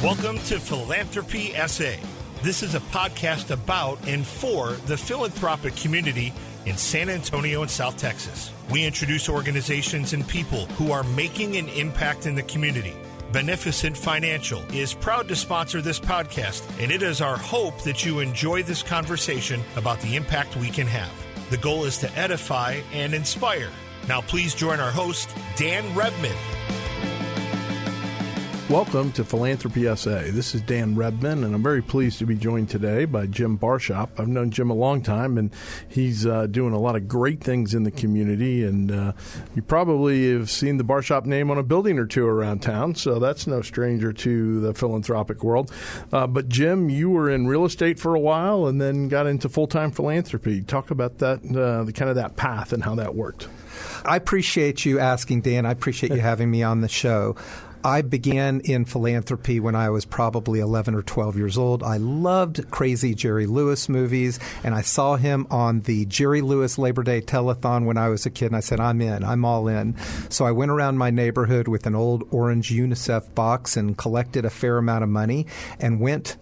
Welcome to Philanthropy SA. This is a podcast about and for the philanthropic community in San Antonio and South Texas. We introduce organizations and people who are making an impact in the community. Beneficent Financial is proud to sponsor this podcast, and it is our hope that you enjoy this conversation about the impact we can have. The goal is to edify and inspire. Now please join our host, Dan Rebmann. Welcome to Philanthropy SA. This is Dan Rebmann, and I'm very pleased to be joined today by Jim Barshop. I've known Jim a long time, and he's doing a lot of great things in the community, and you probably have seen the Barshop name on a building or two around town, so that's no stranger to the philanthropic world. But Jim, you were in real estate for a while and then got into full-time philanthropy. Talk about that, kind of that path and how that worked. I appreciate you asking, Dan. I appreciate you having me on the show. I began in philanthropy when I was probably 11 or 12 years old. I loved crazy Jerry Lewis movies, and I saw him on the Jerry Lewis Labor Day telethon when I was a kid, and I said, I'm in. I'm all in. So I went around my neighborhood with an old orange UNICEF box and collected a fair amount of money and went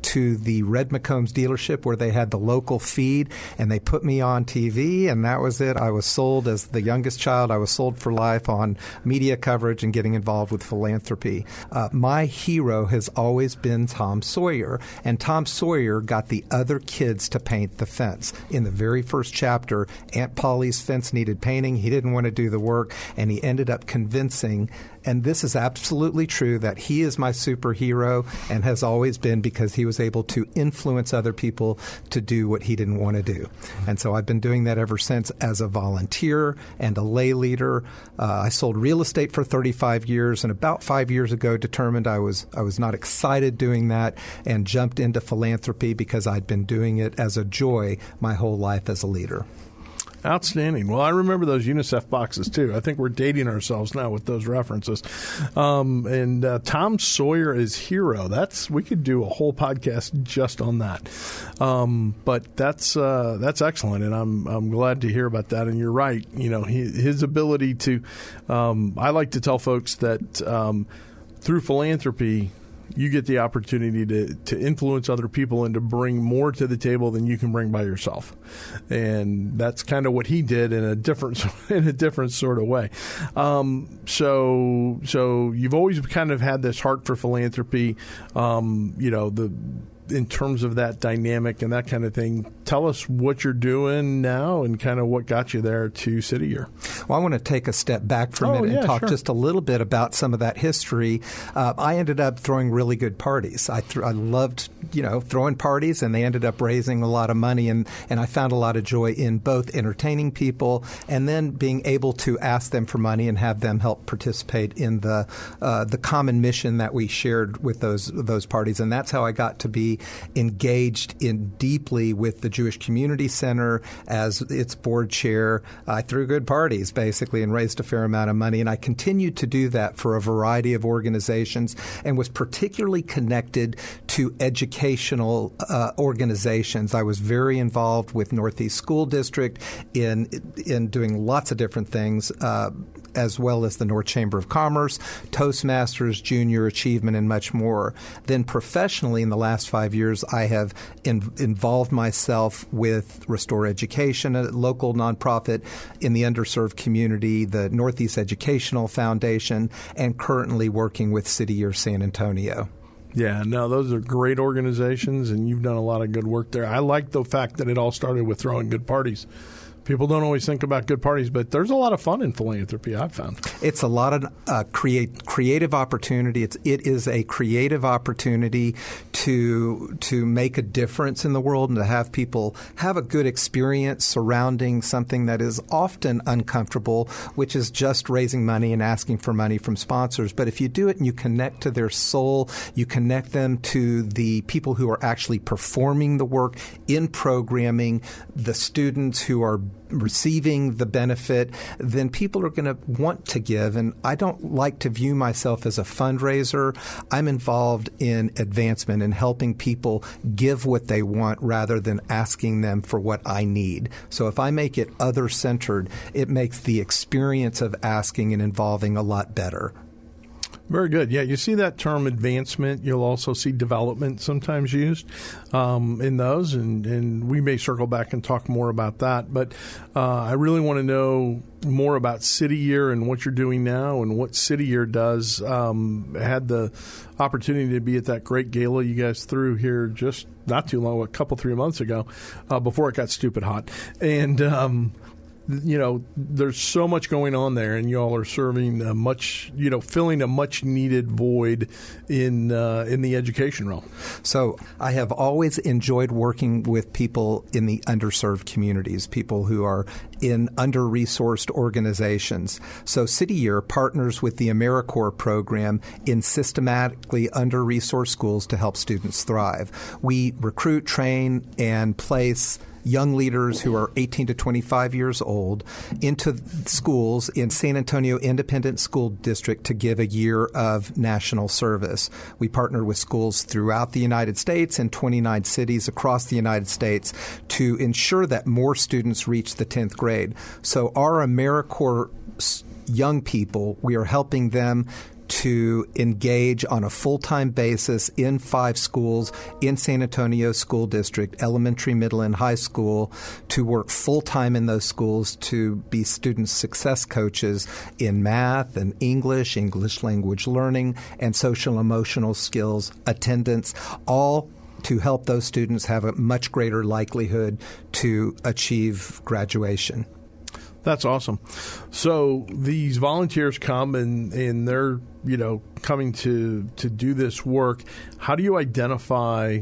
to the Red McCombs dealership where they had the local feed, and they put me on TV, and that was it. I was sold as the youngest child. I was sold for life on media coverage and getting involved with philanthropy. My hero has always been Tom Sawyer, and Tom Sawyer got the other kids to paint the fence. In the very first chapter, Aunt Polly's fence needed painting. He didn't want to do the work, and he ended up convincing, and this is absolutely true, that he is my superhero and has always been, because he was able to influence other people to do what he didn't want to do. And so I've been doing that ever since as a volunteer and a lay leader. I sold real estate for 35 years, and about 5 years ago determined I was not excited doing that and jumped into philanthropy because I'd been doing it as a joy my whole life as a leader. Outstanding. Well, I remember those UNICEF boxes, too. I think we're dating ourselves now with those references. And Tom Sawyer is hero. We could do a whole podcast just on that. But that's excellent, and I'm glad to hear about that. And you're right. You know, his ability to I like to tell folks that through philanthropy, you get the opportunity to influence other people and to bring more to the table than you can bring by yourself. And that's kind of what he did in a different sort of way. So you've always kind of had this heart for philanthropy, in terms of that dynamic and that kind of thing. Tell us what you're doing now and kind of what got you there to City Year. Well, I want to take a step back for a minute and talk just a little bit about some of that history. I ended up throwing really good parties. I loved, throwing parties, and they ended up raising a lot of money, and I found a lot of joy in both entertaining people and then being able to ask them for money and have them help participate in the common mission that we shared with those parties. And that's how I got to be engaged deeply with the Jewish Community Center as its board chair. I threw good parties, basically, and raised a fair amount of money. And I continued to do that for a variety of organizations and was particularly connected to educational organizations. I was very involved with Northeast School District in doing lots of different things, as well as the North Chamber of Commerce, Toastmasters, Junior Achievement, and much more. Then professionally, in the last 5 years, I have involved myself with Restore Education, a local nonprofit in the underserved community, the Northeast Educational Foundation, and currently working with City Year San Antonio. Yeah, no, those are great organizations, and you've done a lot of good work there. I like the fact that it all started with throwing good parties. People don't always think about good parties, but there's a lot of fun in philanthropy, I've found. It's a lot of creative opportunity. It is a creative opportunity to make a difference in the world and to have people have a good experience surrounding something that is often uncomfortable, which is just raising money and asking for money from sponsors. But if you do it and you connect to their soul, you connect them to the people who are actually performing the work in programming, the students who are receiving the benefit, then people are going to want to give. And I don't like to view myself as a fundraiser. I'm involved in advancement and helping people give what they want rather than asking them for what I need. So if I make it other-centered, it makes the experience of asking and involving a lot better. Very good. Yeah, you see that term advancement. You'll also see development sometimes used in those, and we may circle back and talk more about that. But I really want to know more about City Year and what you're doing now and what City Year does. Had the opportunity to be at that great gala you guys threw here just not too long, 3 months ago, before it got stupid hot. And there's so much going on there, and y'all are serving filling a much needed void in the education realm. So I have always enjoyed working with people in the underserved communities, people who are in under-resourced organizations. So City Year partners with the AmeriCorps program in systematically under-resourced schools to help students thrive. We recruit, train, and place young leaders who are 18 to 25 years old into schools in San Antonio Independent School District to give a year of national service. We partner with schools throughout the United States and 29 cities across the United States to ensure that more students reach the 10th grade. So our AmeriCorps young people, we are helping them to engage on a full-time basis in 5 schools in San Antonio School District, elementary, middle, and high school, to work full-time in those schools to be student success coaches in math and English language learning, and social emotional skills, attendance, all to help those students have a much greater likelihood to achieve graduation. That's awesome. So these volunteers come and they're, coming to do this work. How do you identify,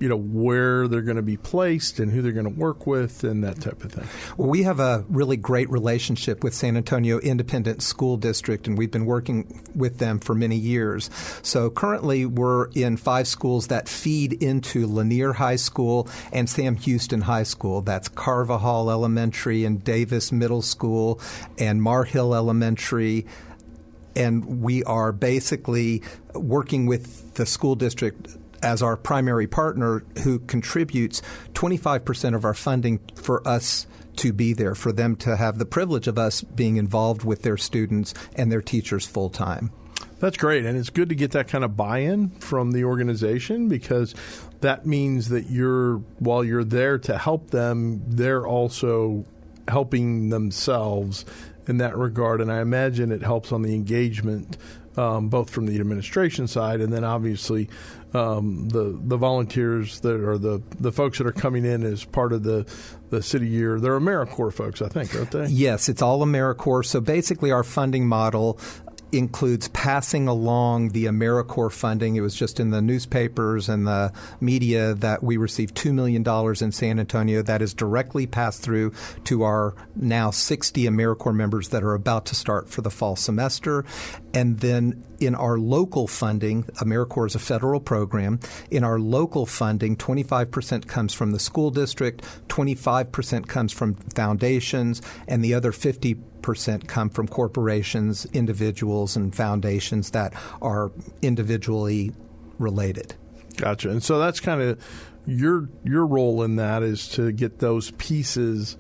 where they're going to be placed and who they're going to work with and that type of thing? Well, we have a really great relationship with San Antonio Independent School District, and we've been working with them for many years. So currently we're in 5 schools that feed into Lanier High School and Sam Houston High School. That's Carvajal Elementary and Davis Middle School and Mar Hill Elementary. And we are basically working with the school district as our primary partner, who contributes 25% of our funding for us to be there, for them to have the privilege of us being involved with their students and their teachers full time. That's great, and it's good to get that kind of buy-in from the organization, because that means that while you're there to help them, they're also helping themselves in that regard. And I imagine it helps on the engagement, both from the administration side and then obviously the volunteers that are the folks that are coming in as part of the City Year. They're AmeriCorps folks, I think, aren't they? Yes, it's all AmeriCorps. So basically our funding model includes passing along the AmeriCorps funding. It was just in the newspapers and the media that we received $2 million in San Antonio. That is directly passed through to our now 60 AmeriCorps members that are about to start for the fall semester. And then in our local funding, AmeriCorps is a federal program. In our local funding, 25% comes from the school district, 25% comes from foundations, and the other 50% come from corporations, individuals, and foundations that are individually related. Gotcha. And so that's kind of your role in that, is to get those pieces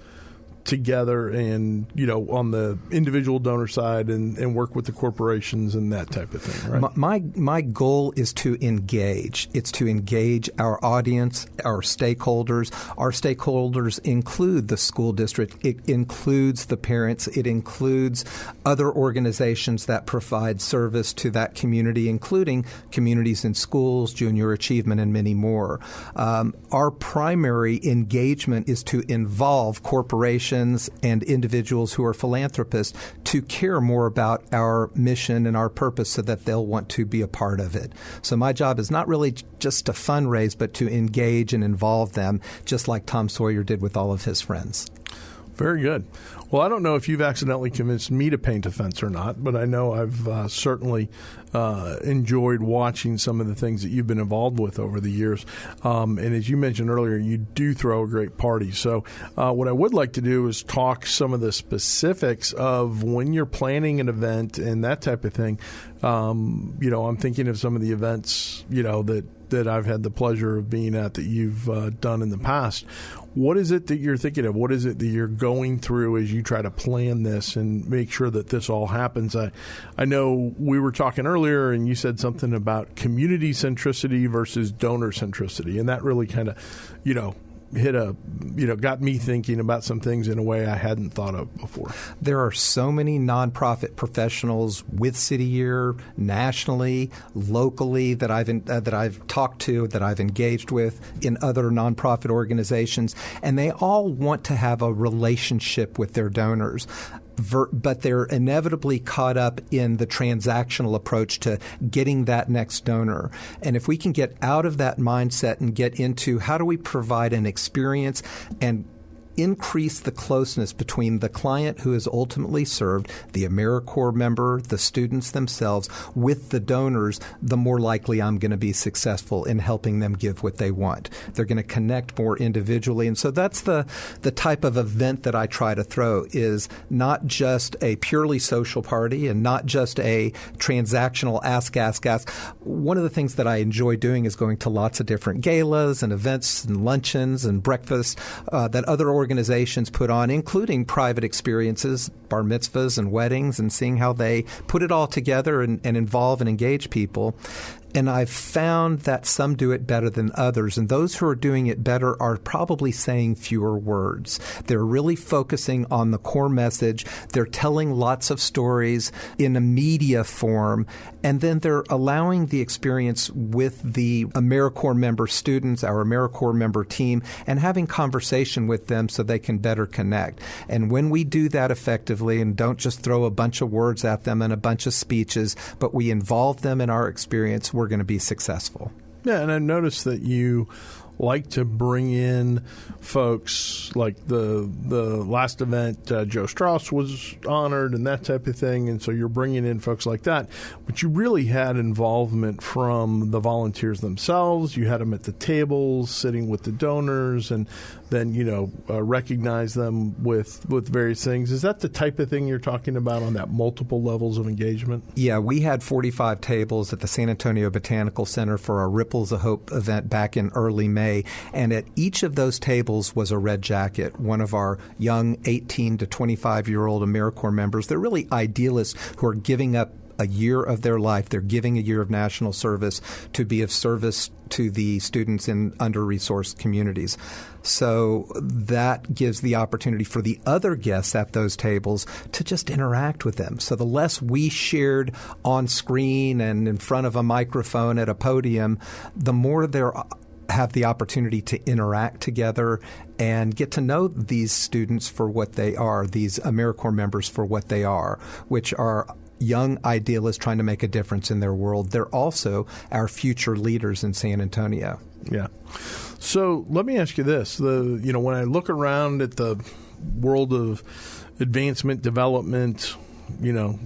together and, on the individual donor side and work with the corporations and that type of thing, right? My goal is to engage. It's to engage our audience, our stakeholders. Our stakeholders include the school district. It includes the parents. It includes other organizations that provide service to that community, including communities in schools, junior achievement, and many more. Our primary engagement is to involve corporations and individuals who are philanthropists to care more about our mission and our purpose so that they'll want to be a part of it. So my job is not really just to fundraise, but to engage and involve them, just like Tom Sawyer did with all of his friends. Very good. Well, I don't know if you've accidentally convinced me to paint a fence or not, but I know I've certainly enjoyed watching some of the things that you've been involved with over the years. And as you mentioned earlier, you do throw a great party. So what I would like to do is talk some of the specifics of when you're planning an event and that type of thing. I'm thinking of some of the events, that that I've had the pleasure of being at that you've done in the past. What is it that you're thinking of? What is it that you're going through as you try to plan this and make sure that this all happens? I know we were talking earlier, and you said something about community centricity versus donor centricity, and that really kind of, got me thinking about some things in a way I hadn't thought of before. There are so many nonprofit professionals with City Year, nationally, locally, that I've talked to, that I've engaged with in other nonprofit organizations, and they all want to have a relationship with their donors. But they're inevitably caught up in the transactional approach to getting that next donor. And if we can get out of that mindset and get into how do we provide an experience and increase the closeness between the client who is ultimately served, the AmeriCorps member, the students themselves, with the donors, the more likely I'm going to be successful in helping them give what they want. They're going to connect more individually. And so that's the type of event that I try to throw, is not just a purely social party and not just a transactional ask. One of the things that I enjoy doing is going to lots of different galas and events and luncheons and breakfasts that other organizations put on, including private experiences, bar mitzvahs and weddings, and seeing how they put it all together and involve and engage people. And I've found that some do it better than others. And those who are doing it better are probably saying fewer words. They're really focusing on the core message. They're telling lots of stories in a media form. And then they're allowing the experience with the AmeriCorps member students, our AmeriCorps member team, and having conversation with them so they can better connect. And when we do that effectively and don't just throw a bunch of words at them and a bunch of speeches, but we involve them in our experience, we're going to be successful. Yeah, and I noticed that you like to bring in folks like the last event, Joe Strauss was honored and that type of thing, and so you're bringing in folks like that. But you really had involvement from the volunteers themselves. You had them at the tables, sitting with the donors, and then recognize them with various things. Is that the type of thing you're talking about on that multiple levels of engagement? Yeah, we had 45 tables at the San Antonio Botanical Center for our Ripples of Hope event back in early May. And at each of those tables was a red jacket, one of our young 18 to 25-year-old AmeriCorps members. They're really idealists who are giving up a year of their life. They're giving a year of national service to be of service to the students in under-resourced communities. So that gives the opportunity for the other guests at those tables to just interact with them. So the less we shared on screen and in front of a microphone at a podium, the more they're have the opportunity to interact together and get to know these students for what they are, these AmeriCorps members for what they are, which are young idealists trying to make a difference in their world. They're also our future leaders in San Antonio. Yeah. So let me ask you this. When I look around at the world of advancement, development, the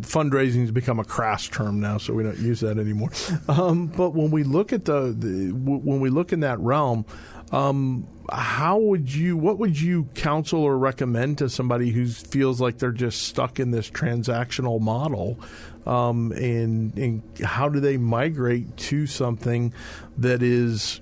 fundraising has become a crass term now, so we don't use that anymore. But when we look at when we look in that realm, what would you counsel or recommend to somebody who feels like they're just stuck in this transactional model? And how do they migrate to something that is,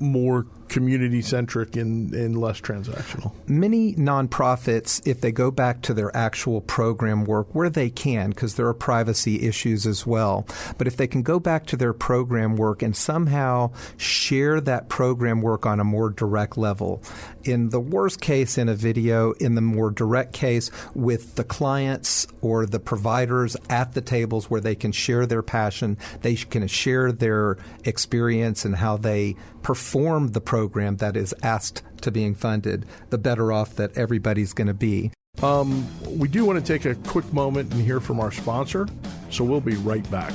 more community-centric and less transactional? Many nonprofits, if they go back to their actual program work, where they can, because there are privacy issues as well, but if they can go back to their program work and somehow share that program work on a more direct level, in the worst case in a video, in the more direct case with the clients or the providers at the tables where they can share their passion, they can share their experience and how they perform the program that is asked to being funded, the better off that everybody's going to be. We do want to take a quick moment and hear from our sponsor, so we'll be right back.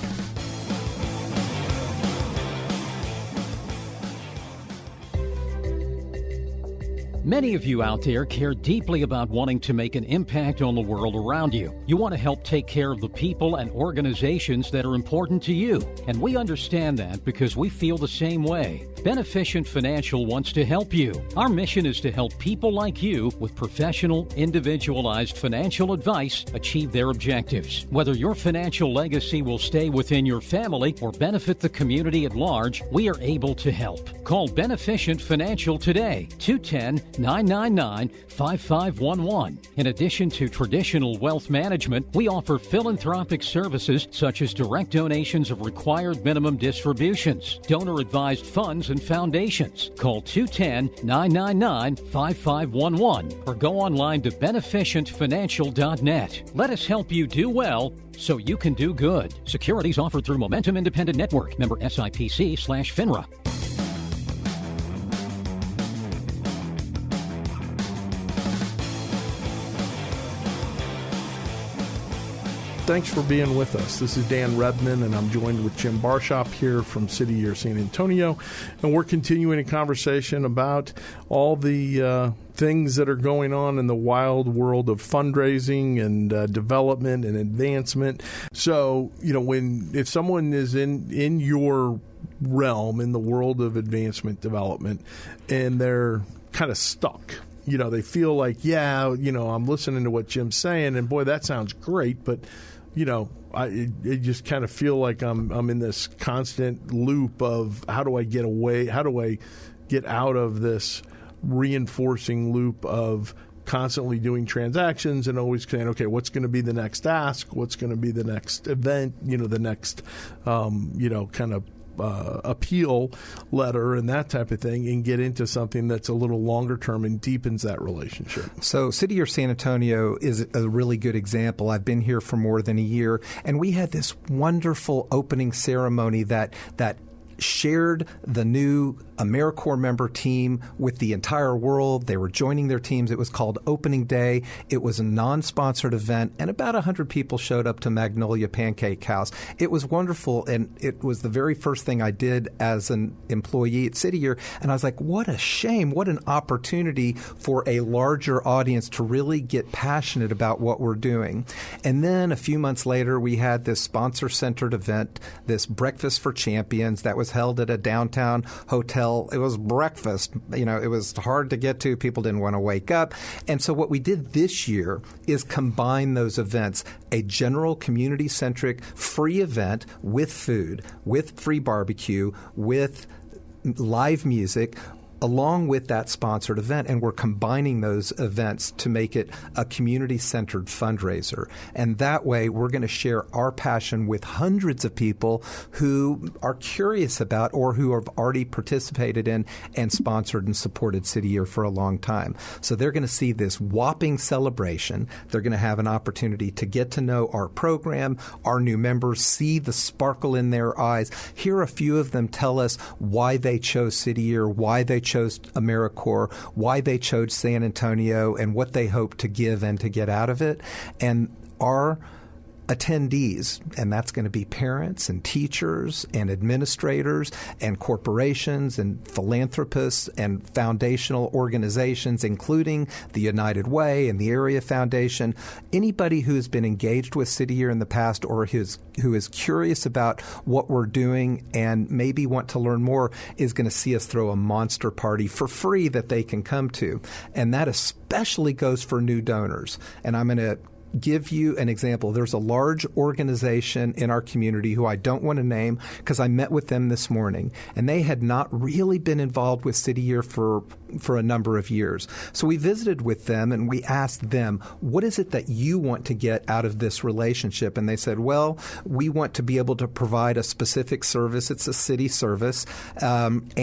Many of you out there care deeply about wanting to make an impact on the world around you. You want to help take care of the people and organizations that are important to you. And we understand that because we feel the same way. Beneficient Financial wants to help you. Our mission is to help people like you with professional, individualized financial advice achieve their objectives. Whether your financial legacy will stay within your family or benefit the community at large, we are able to help. Call Beneficent Financial today, 210-999-5511. In addition to traditional wealth management, we offer philanthropic services such as direct donations of required minimum distributions, donor-advised funds, and foundations. Call 210-999-5511 or go online to beneficientfinancial.net. Let us help you do well so you can do good. Securities offered through Momentum Independent Network. Member SIPC/FINRA. Thanks for being with us. This is Dan Rebmann, and I'm joined with Jim Barshop here from City Year San Antonio, and we're continuing a conversation about all the things that are going on in the wild world of fundraising and development and advancement. So, if someone is in your realm, in the world of advancement development, and they're kind of stuck, they feel like, I'm listening to what Jim's saying, and boy, that sounds great, but I just kind of feel like I'm in this constant loop of how do I get away? How do I get out of this reinforcing loop of constantly doing transactions and always saying, okay, what's going to be the next ask? What's going to be the next event? The next, kind of appeal letter and that type of thing, and get into something that's a little longer term and deepens that relationship. So City Year San Antonio is a really good example. I've been here for more than a year, and we had this wonderful opening ceremony that shared the new AmeriCorps member team with the entire world. They were joining their teams. It was called Opening Day. It was a non-sponsored event, and about 100 people showed up to Magnolia Pancake House. It was wonderful, and it was the very first thing I did as an employee at City Year, and I was like, what a shame, what an opportunity for a larger audience to really get passionate about what we're doing. And then a few months later, we had this sponsor-centered event, this Breakfast for Champions that was held at a downtown hotel. It was breakfast. It was hard to get to. People didn't want to wake up. And so what we did this year is combine those events, a general community-centric free event with food, with free barbecue, with live music, along with that sponsored event, and we're combining those events to make it a community-centered fundraiser. And that way, we're going to share our passion with hundreds of people who are curious about or who have already participated in and sponsored and supported City Year for a long time. So they're going to see this whopping celebration. They're going to have an opportunity to get to know our program, our new members, see the sparkle in their eyes, hear a few of them tell us why they chose City Year, why they chose AmeriCorps, why they chose San Antonio, and what they hope to give and to get out of it. And our attendees, and that's going to be parents and teachers and administrators and corporations and philanthropists and foundational organizations, including the United Way and the Area Foundation. Anybody who has been engaged with City Year in the past or who is curious about what we're doing and maybe want to learn more is going to see us throw a monster party for free that they can come to. And that especially goes for new donors. And I'm going to give you an example. There's a large organization in our community who I don't want to name because I met with them this morning, and they had not really been involved with City Year for a number of years. So we visited with them and we asked them, what is it that you want to get out of this relationship? And they said, well, we want to be able to provide a specific service. It's a city service, and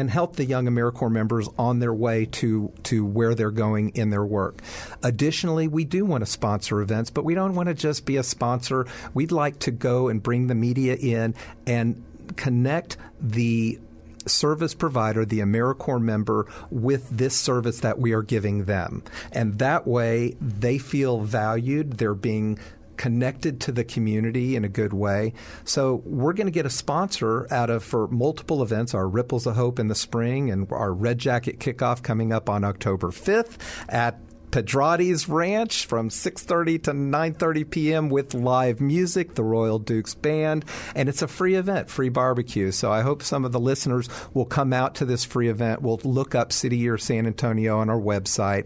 help the young AmeriCorps members on their way to where they're going in their work. Additionally, we do want to sponsor events, but we don't want to just be a sponsor. We'd like to go and bring the media in and connect the service provider, the AmeriCorps member, with this service that we are giving them. And that way they feel valued. They're being connected to the community in a good way. So we're going to get a sponsor for multiple events, our Ripples of Hope in the spring and our Red Jacket Kickoff coming up on October 5th at Pedrati's Ranch from 6:30 to 9:30 p.m. with live music, the Royal Dukes Band, and it's a free event, free barbecue. So I hope some of the listeners will come out to this free event. We'll look up City Year San Antonio on our website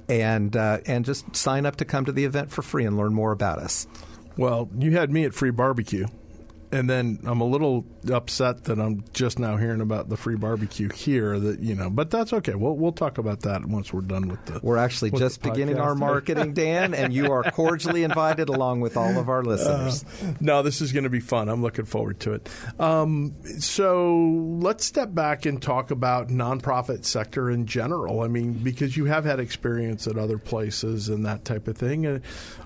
and just sign up to come to the event for free and learn more about us. Well, you had me at free barbecue. And then I'm a little upset that I'm just now hearing about the free barbecue here. But that's okay. We'll talk about that once we're done with the. We're actually just beginning our marketing, Dan, and you are cordially invited along with all of our listeners. No, this is going to be fun. I'm looking forward to it. So let's step back and talk about nonprofit sector in general. I mean, because you have had experience at other places and that type of thing.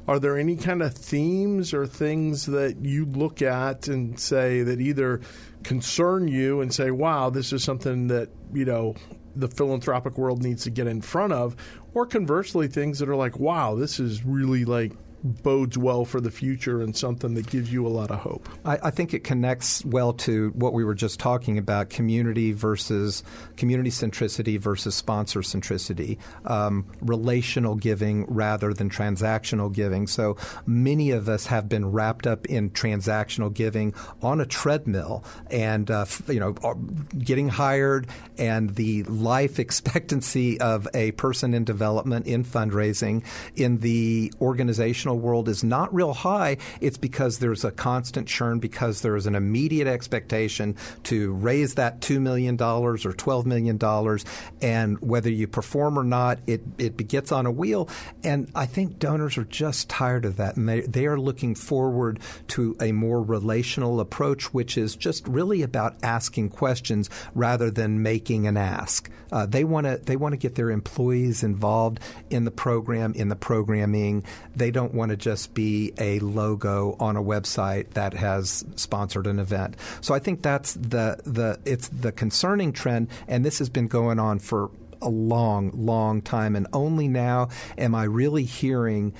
Are there any kind of themes or things that you look at and say that either concern you and say, wow, this is something that, the philanthropic world needs to get in front of, or conversely, things that are like, wow, this is really bodes well for the future and something that gives you a lot of hope? I think it connects well to what we were just talking about, community centricity versus sponsor centricity, relational giving rather than transactional giving. So many of us have been wrapped up in transactional giving on a treadmill and, getting hired, and the life expectancy of a person in development, in fundraising, in the organizational world is not real high. It's because there's a constant churn, because there is an immediate expectation to raise that $2 million or $12 million, and whether you perform or not, it gets on a wheel. And I think donors are just tired of that, and they are looking forward to a more relational approach, which is just really about asking questions rather than making an ask. They want to get their employees involved in the program, in the programming. They don't want to just be a logo on a website that has sponsored an event. So I think that's it's the concerning trend, and this has been going on for a long, long time. And only now am I really hearing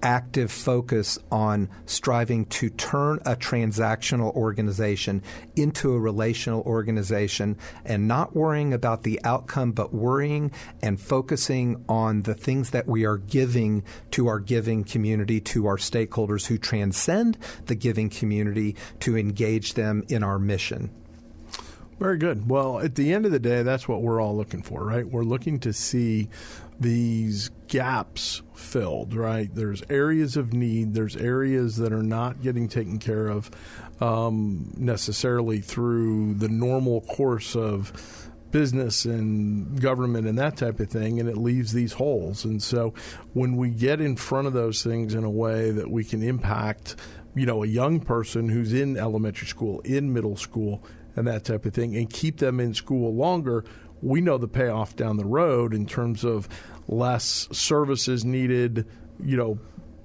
active focus on striving to turn a transactional organization into a relational organization, and not worrying about the outcome, but worrying and focusing on the things that we are giving to our giving community, to our stakeholders who transcend the giving community, to engage them in our mission. Very good. Well, at the end of the day, that's what we're all looking for, right? We're looking to see these gaps filled, right? There's areas of need. There's areas that are not getting taken care of necessarily through the normal course of business and government and that type of thing, and it leaves these holes. And so when we get in front of those things in a way that we can impact, a young person who's in elementary school, in middle school, and that type of thing, and keep them in school longer, we know the payoff down the road in terms of less services needed,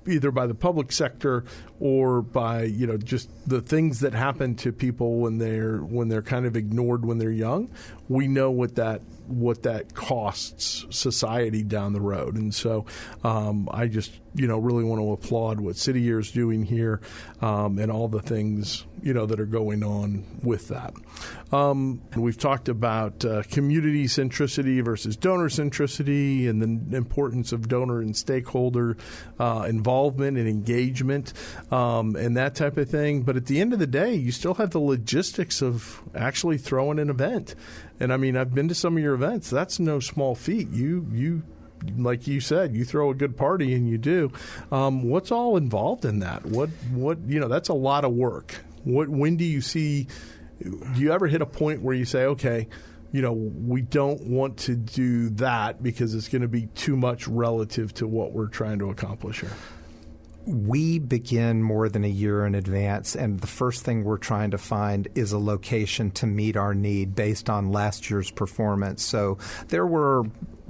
either by the public sector or by, just the things that happen to people when they're kind of ignored when they're young. We know what that costs society down the road. And so I just, really want to applaud what City Year is doing here and all the things, that are going on with that. We've talked about community centricity versus donor centricity, and the importance of donor and stakeholder involvement and engagement and that type of thing. But at the end of the day, you still have the logistics of actually throwing an event. And I mean, I've been to some of your events. That's no small feat. You like you said, you throw a good party, and you do. What's all involved in that? What that's a lot of work. When do you see? Do you ever hit a point where you say, okay, we don't want to do that because it's going to be too much relative to what we're trying to accomplish here? We begin more than a year in advance, and the first thing we're trying to find is a location to meet our need based on last year's performance. So there were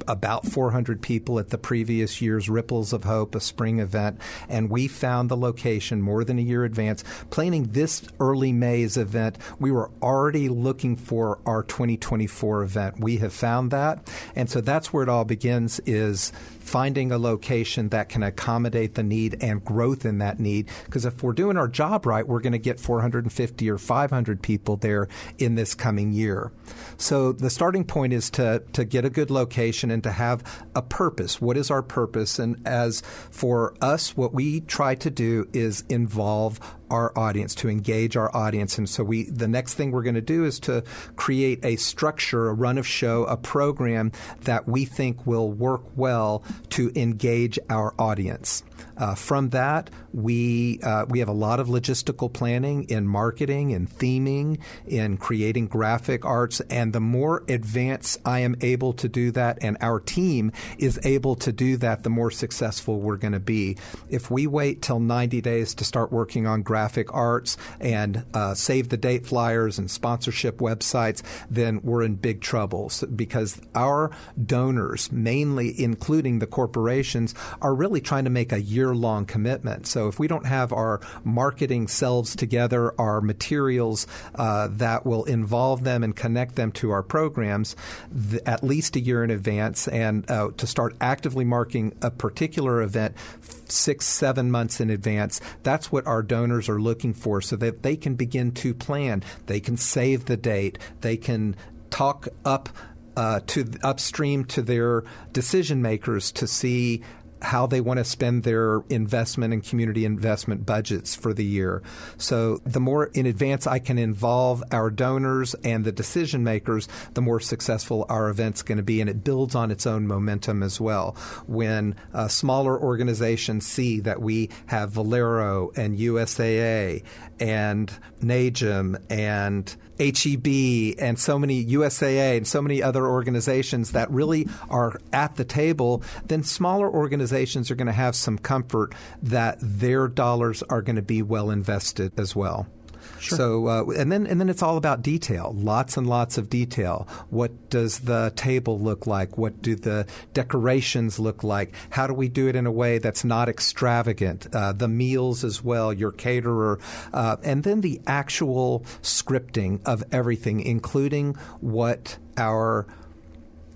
about 400 people at the previous year's Ripples of Hope, a spring event, and we found the location more than a year in advance. Planning this early May's event, we were already looking for our 2024 event. We have found that, and so that's where it all begins, is finding a location that can accommodate the need and growth in that need. Because if we're doing our job right, we're going to get 450 or 500 people there in this coming year. So the starting point is to get a good location and to have a purpose. What is our purpose? And as for us, what we try to do is involve our audience, to engage our audience. And so the next thing we're going to do is to create a structure, a run of show, a program that we think will work well to engage our audience. From that, we have a lot of logistical planning in marketing, in theming, in creating graphic arts. And the more advanced I am able to do that and our team is able to do that, the more successful we're going to be. If we wait till 90 days to start working on graphic arts and save the date flyers and sponsorship websites, then we're in big trouble, because our donors, mainly including the corporations, are really trying to make a year-long commitment. So if we don't have our marketing selves together, our materials that will involve them and connect them to our programs at least a year in advance, and to start actively marketing a particular event 6-7 months in advance, that's what our donors are looking for, so that they can begin to plan. They can save the date. They can talk upstream to their decision makers to see how they want to spend their investment and community investment budgets for the year. So the more in advance I can involve our donors and the decision makers, the more successful our event's going to be, and it builds on its own momentum as well. When smaller organizations see that we have Valero and USAA and NAGM and HEB and so many USAA and so many other organizations that really are at the table, then smaller organizations are going to have some comfort that their dollars are going to be well invested as well. Sure. So, and then it's all about detail, lots and lots of detail. What does the table look like? What do the decorations look like? How do we do it in a way that's not extravagant? The meals as well, your caterer, and then the actual scripting of everything, including what our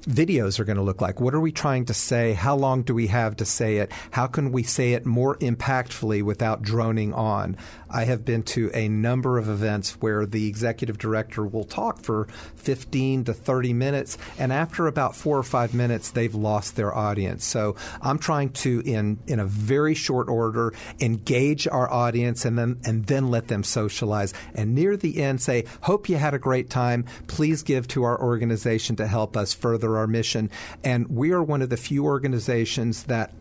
videos are going to look like. What are we trying to say? How long do we have to say it? How can we say it more impactfully without droning on? I have been to a number of events where the executive director will talk for 15 to 30 minutes, and after about 4 or 5 minutes, they've lost their audience. So I'm trying to, in a very short order, engage our audience and then let them socialize. And near the end, say, hope you had a great time. Please give to our organization to help us further our mission. And we are one of the few organizations that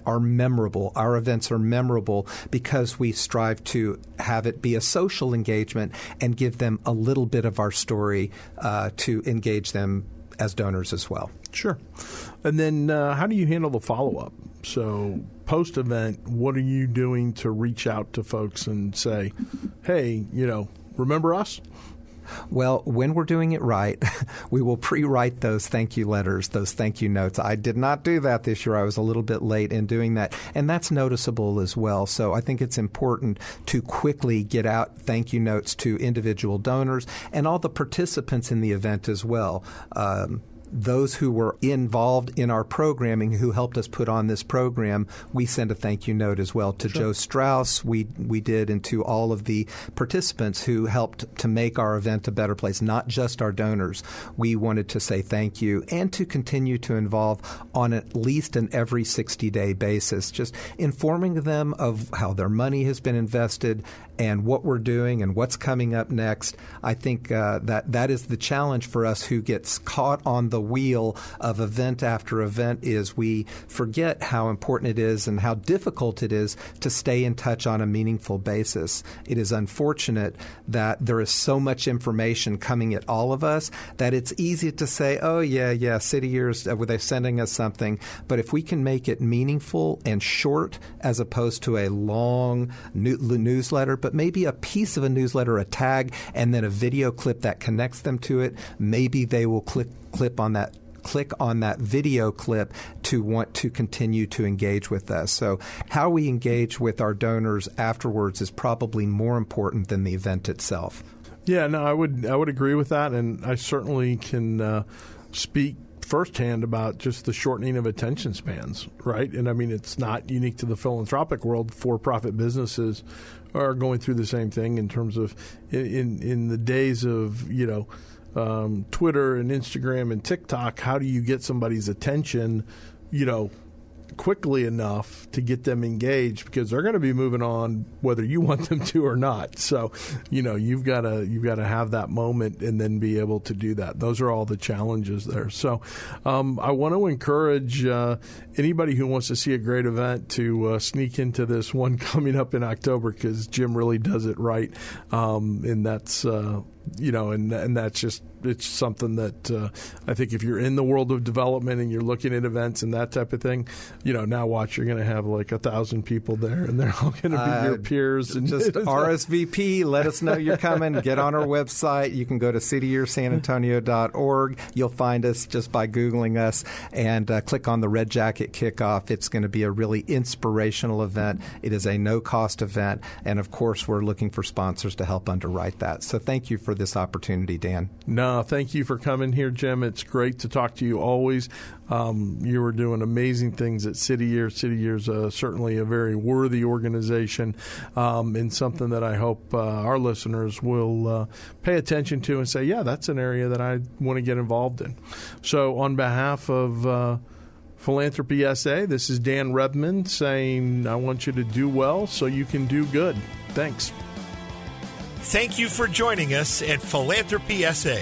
are memorable. Our events are memorable because we strive to have it be a social engagement and give them a little bit of our story to engage them as donors as well. Sure. And then how do you handle the follow-up? So post-event, what are you doing to reach out to folks and say, hey, remember us? Well, when we're doing it right, we will pre-write those thank you letters, those thank you notes. I did not do that this year. I was a little bit late in doing that, and that's noticeable as well. So I think it's important to quickly get out thank you notes to individual donors and all the participants in the event as well. Those who were involved in our programming, who helped us put on this program, we send a thank you note as well to Sure. Joe Strauss. We did, and to all of the participants who helped to make our event a better place, not just our donors. We wanted to say thank you and to continue to involve on at least an every 60-day basis, just informing them of how their money has been invested and what we're doing and what's coming up next. I think that is the challenge for us who gets caught on the wheel of event after event, is we forget how important it is and how difficult it is to stay in touch on a meaningful basis. It is unfortunate that there is so much information coming at all of us that it's easy to say, oh, yeah, City Years, they're sending us something. But if we can make it meaningful and short as opposed to a long newsletter, but maybe a piece of a newsletter, a tag, and then a video clip that connects them to it, maybe they will click on that video clip to want to continue to engage with us. So how we engage with our donors afterwards is probably more important than the event itself. Yeah, no, I would agree with that, and I certainly can speak firsthand about just the shortening of attention spans, right? And I mean, it's not unique to the philanthropic world. For-profit businesses are going through the same thing in terms of in the days of, Twitter and Instagram and TikTok, how do you get somebody's attention, quickly enough to get them engaged, because they're going to be moving on whether you want them to or not. So, you've got to have that moment and then be able to do that. Those are all the challenges there. So, I want to encourage anybody who wants to see a great event to sneak into this one coming up in October, because Jim really does it right, and that's. And that's just, it's something that I think if you're in the world of development and you're looking at events and that type of thing, now watch, you're going to have like 1,000 people there, and they're all going to be your peers. And just RSVP, let us know you're coming. Get on our website. You can go to cityyearsanantonio.org. You'll find us just by Googling us, and click on the Red Jacket Kickoff. It's going to be a really inspirational event. It is a no-cost event, and of course, we're looking for sponsors to help underwrite that. So thank you for this opportunity, Dan. No, thank you for coming here, Jim. It's great to talk to you always. You are doing amazing things at City Year. City Year's certainly a very worthy organization, and something that I hope our listeners will pay attention to and say, yeah, that's an area that I want to get involved in. So on behalf of Philanthropy SA, this is Dan Rebmann saying I want you to do well so you can do good. Thanks. Thank you for joining us at Philanthropy SA.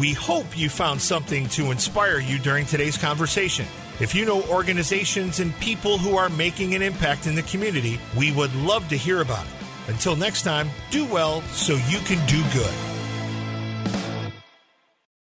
We hope you found something to inspire you during today's conversation. If you know organizations and people who are making an impact in the community, we would love to hear about it. Until next time, do well so you can do good.